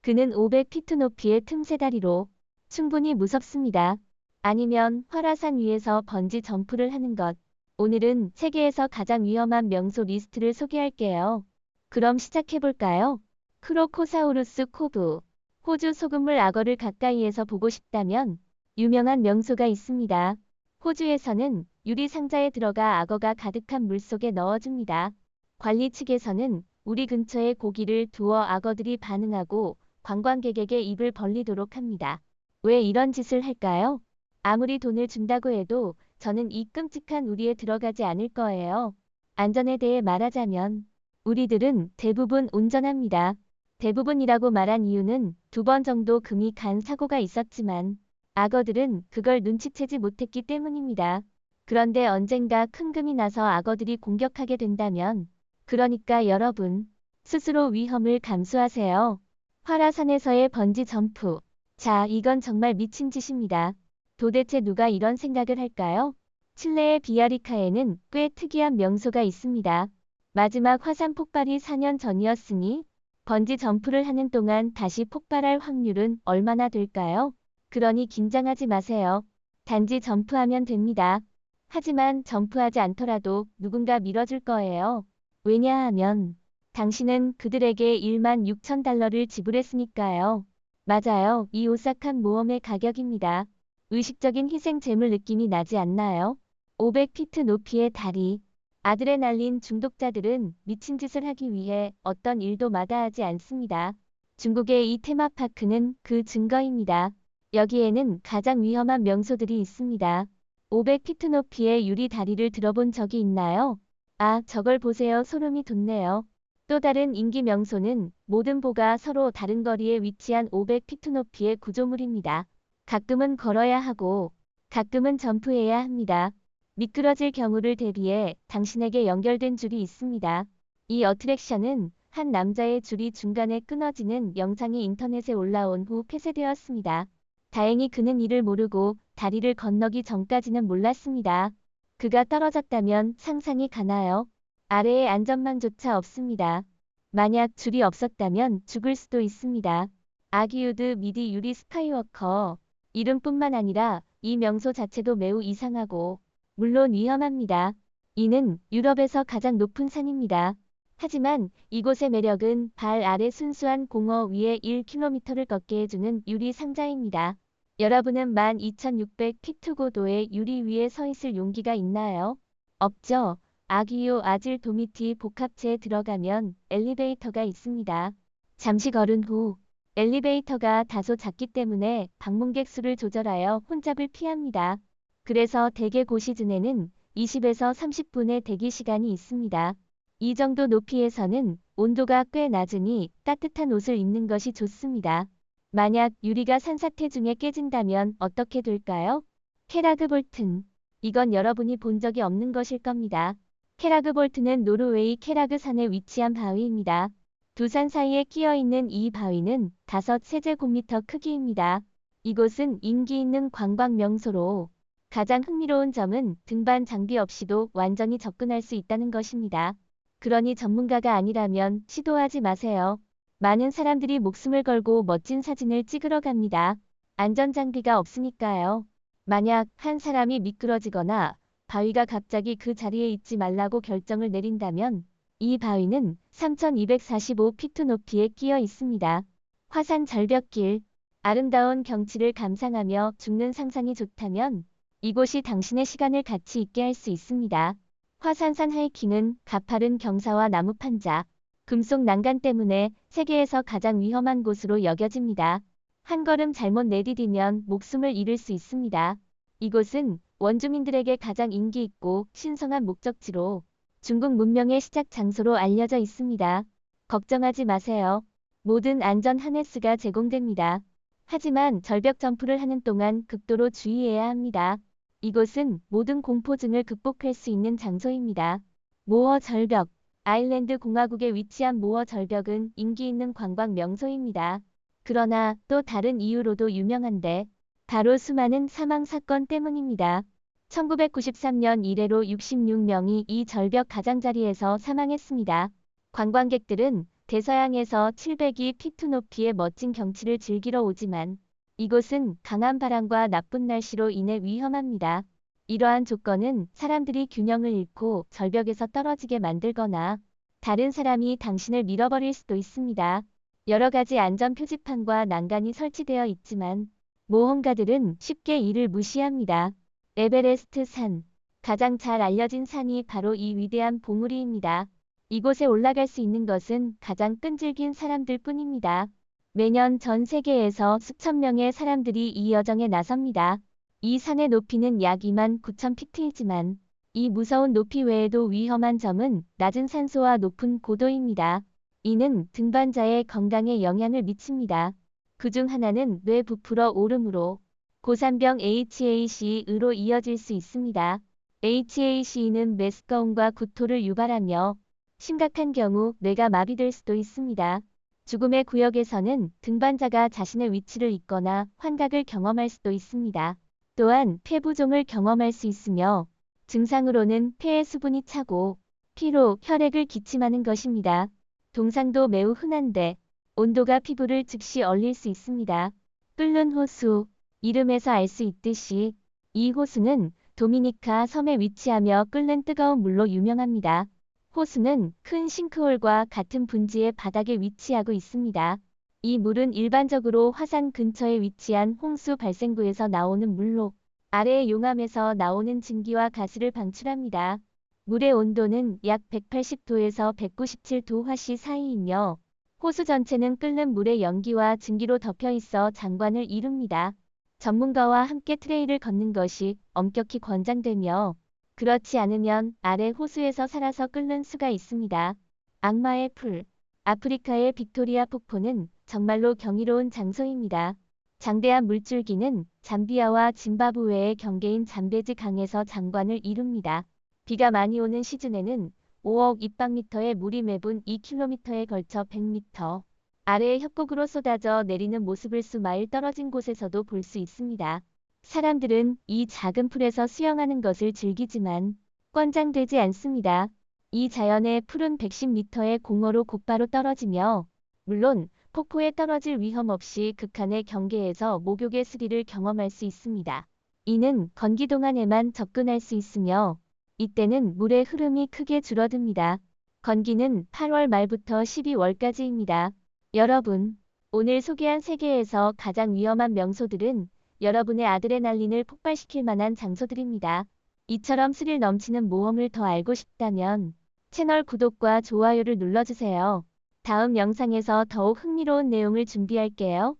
그는 500피트 높이의 틈새 다리로 충분히 무섭습니다. 아니면 활화산 위에서 번지 점프를 하는 것. 오늘은 세계에서 가장 위험한 명소 리스트를 소개할게요. 그럼 시작해볼까요? 크로코사우루스 코브. 호주 소금물 악어를 가까이에서 보고 싶다면 유명한 명소가 있습니다. 호주에서는 유리 상자에 들어가 악어가 가득한 물속에 넣어줍니다. 관리 측에서는 우리 근처에 고기를 두어 악어들이 반응하고 관광객에게 입을 벌리도록 합니다. 왜 이런 짓을 할까요? 아무리 돈을 준다고 해도 저는 이 끔찍한 우리에 들어가지 않을 거예요. 안전에 대해 말하자면 우리들은 대부분 운전합니다. 대부분이라고 말한 이유는 2번 정도 금이 간 사고가 있었지만 악어들은 그걸 눈치채지 못했기 때문입니다. 그런데 언젠가 큰 금이 나서 악어들이 공격하게 된다면 그러니까 여러분 스스로 위험을 감수하세요. 활화산에서의 번지 점프. 자, 이건 정말 미친 짓입니다. 도대체 누가 이런 생각을 할까요? 칠레의 비아리카에는 꽤 특이한 명소가 있습니다. 마지막 화산 폭발이 4년 전이었으니 번지 점프를 하는 동안 다시 폭발할 확률은 얼마나 될까요? 그러니 긴장하지 마세요. 단지 점프하면 됩니다. 하지만 점프하지 않더라도 누군가 밀어줄 거예요. 왜냐하면 당신은 그들에게 16,000달러를 지불했으니까요. 맞아요. 이 오싹한 모험의 가격입니다. 의식적인 희생 제물 느낌이 나지 않나요? 500피트 높이의 다리. 아드레날린 중독자들은 미친 짓을 하기 위해 어떤 일도 마다하지 않습니다. 중국의 이 테마파크는 그 증거입니다. 여기에는 가장 위험한 명소들이 있습니다. 500피트 높이의 유리 다리를 들어본 적이 있나요? 아, 저걸 보세요. 소름이 돋네요. 또 다른 인기 명소는 모든 보가 서로 다른 거리에 위치한 500피트 높이의 구조물입니다. 가끔은 걸어야 하고 가끔은 점프해야 합니다. 미끄러질 경우를 대비해 당신에게 연결된 줄이 있습니다. 이 어트랙션은 한 남자의 줄이 중간에 끊어지는 영상이 인터넷에 올라온 후 폐쇄되었습니다. 다행히 그는 이를 모르고 다리를 건너기 전까지는 몰랐습니다. 그가 떨어졌다면 상상이 가나요? 아래에 안전망조차 없습니다. 만약 줄이 없었다면 죽을 수도 있습니다. 아기우드 미디 유리 스카이워커. 이름뿐만 아니라 이 명소 자체도 매우 이상하고 물론 위험합니다. 이는 유럽에서 가장 높은 산입니다. 하지만 이곳의 매력은 발 아래 순수한 공허 위에 1km를 걷게 해주는 유리 상자입니다. 여러분은 12,600피트 고도의 유리 위에 서 있을 용기가 있나요? 없죠. 아기요 아질 도미티 복합체에 들어가면 엘리베이터가 있습니다. 잠시 걸은 후 엘리베이터가 다소 작기 때문에 방문객 수를 조절하여 혼잡을 피합니다. 그래서 대개 고 시즌에는 20에서 30분의 대기 시간이 있습니다. 이 정도 높이에서는 온도가 꽤 낮으니 따뜻한 옷을 입는 것이 좋습니다. 만약 유리가 산사태 중에 깨진다면 어떻게 될까요? 케라그볼튼. 이건 여러분이 본 적이 없는 것일 겁니다. 케라그볼트는 노르웨이 케라그 산에 위치한 바위입니다. 두 산 사이에 끼어 있는 이 바위는 5세제곱미터 크기입니다. 이곳은 인기 있는 관광 명소로 가장 흥미로운 점은 등반 장비 없이도 완전히 접근할 수 있다는 것입니다. 그러니 전문가가 아니라면 시도하지 마세요. 많은 사람들이 목숨을 걸고 멋진 사진을 찍으러 갑니다. 안전장비가 없으니까요. 만약 한 사람이 미끄러지거나 바위가 갑자기 그 자리에 있지 말라고 결정을 내린다면 이 바위는 3,245피트 높이에 끼어 있습니다. 화산 절벽길. 아름다운 경치를 감상하며 죽는 상상이 좋다면 이곳이 당신의 시간을 가치 있게 할 수 있습니다. 화산산 하이킹은 가파른 경사와 나무 판자, 금속 난간 때문에 세계에서 가장 위험한 곳으로 여겨집니다. 한 걸음 잘못 내디디면 목숨을 잃을 수 있습니다. 이곳은 원주민들에게 가장 인기 있고 신성한 목적지로 중국 문명의 시작 장소로 알려져 있습니다. 걱정하지 마세요. 모든 안전 하네스가 제공됩니다. 하지만 절벽 점프를 하는 동안 극도로 주의해야 합니다. 이곳은 모든 공포증을 극복할 수 있는 장소입니다. 모어 절벽. 아일랜드 공화국에 위치한 모어 절벽은 인기 있는 관광 명소입니다. 그러나 또 다른 이유로도 유명한데 바로 수많은 사망 사건 때문입니다. 1993년 이래로 66명이 이 절벽 가장자리에서 사망했습니다. 관광객들은 대서양에서 702피트 높이의 멋진 경치를 즐기러 오지만 이곳은 강한 바람과 나쁜 날씨로 인해 위험합니다. 이러한 조건은 사람들이 균형을 잃고 절벽에서 떨어지게 만들거나 다른 사람이 당신을 밀어버릴 수도 있습니다. 여러 가지 안전 표지판과 난간이 설치되어 있지만 모험가들은 쉽게 이를 무시합니다. 에베레스트 산. 가장 잘 알려진 산이 바로 이 위대한 봉우리입니다. 이곳에 올라갈 수 있는 것은 가장 끈질긴 사람들 뿐입니다. 매년 전 세계에서 수천 명의 사람들이 이 여정에 나섭니다. 이 산의 높이는 약 29,000피트이지만 이 무서운 높이 외에도 위험한 점은 낮은 산소와 높은 고도입니다. 이는 등반자의 건강에 영향을 미칩니다. 그중 하나는 뇌 부풀어 오름으로 고산병 HACE로 이어질 수 있습니다. HAC는 메스꺼움과 구토를 유발하며 심각한 경우 뇌가 마비될 수도 있습니다. 죽음의 구역에서는 등반자가 자신의 위치를 잊거나 환각을 경험할 수도 있습니다. 또한 폐부종을 경험할 수 있으며 증상으로는 폐에 수분이 차고 피로, 혈액을 기침하는 것입니다. 동상도 매우 흔한데 온도가 피부를 즉시 얼릴 수 있습니다. 끓는 호수. 이름에서 알 수 있듯이 이 호수는 도미니카 섬에 위치하며 끓는 뜨거운 물로 유명합니다. 호수는 큰 싱크홀과 같은 분지의 바닥에 위치하고 있습니다. 이 물은 일반적으로 화산 근처에 위치한 홍수 발생구에서 나오는 물로 아래의 용암에서 나오는 증기와 가스를 방출합니다. 물의 온도는 약 180도에서 197도 화씨 사이이며 호수 전체는 끓는 물의 연기와 증기로 덮여 있어 장관을 이룹니다. 전문가와 함께 트레일을 걷는 것이 엄격히 권장되며 그렇지 않으면 아래 호수에서 살아서 끓는 수가 있습니다. 악마의 풀. 아프리카의 빅토리아 폭포는 정말로 경이로운 장소입니다. 장대한 물줄기는 잠비아와 짐바브웨의 경계인 잠베지 강에서 장관을 이룹니다. 비가 많이 오는 시즌에는 5억 입방미터의 물이 매분 2km에 걸쳐 100m 아래의 협곡으로 쏟아져 내리는 모습을 수마일 떨어진 곳에서도 볼 수 있습니다. 사람들은 이 작은 풀에서 수영하는 것을 즐기지만 권장되지 않습니다. 이 자연의 풀은 110m의 공허로 곧바로 떨어지며 물론 폭포에 떨어질 위험 없이 극한의 경계에서 목욕의 스릴을 경험할 수 있습니다. 이는 건기 동안에만 접근할 수 있으며 이때는 물의 흐름이 크게 줄어듭니다. 건기는 8월 말부터 12월까지입니다. 여러분, 오늘 소개한 세계에서 가장 위험한 명소들은 여러분의 아드레날린을 폭발시킬 만한 장소들입니다. 이처럼 스릴 넘치는 모험을 더 알고 싶다면 채널 구독과 좋아요를 눌러주세요. 다음 영상에서 더욱 흥미로운 내용을 준비할게요.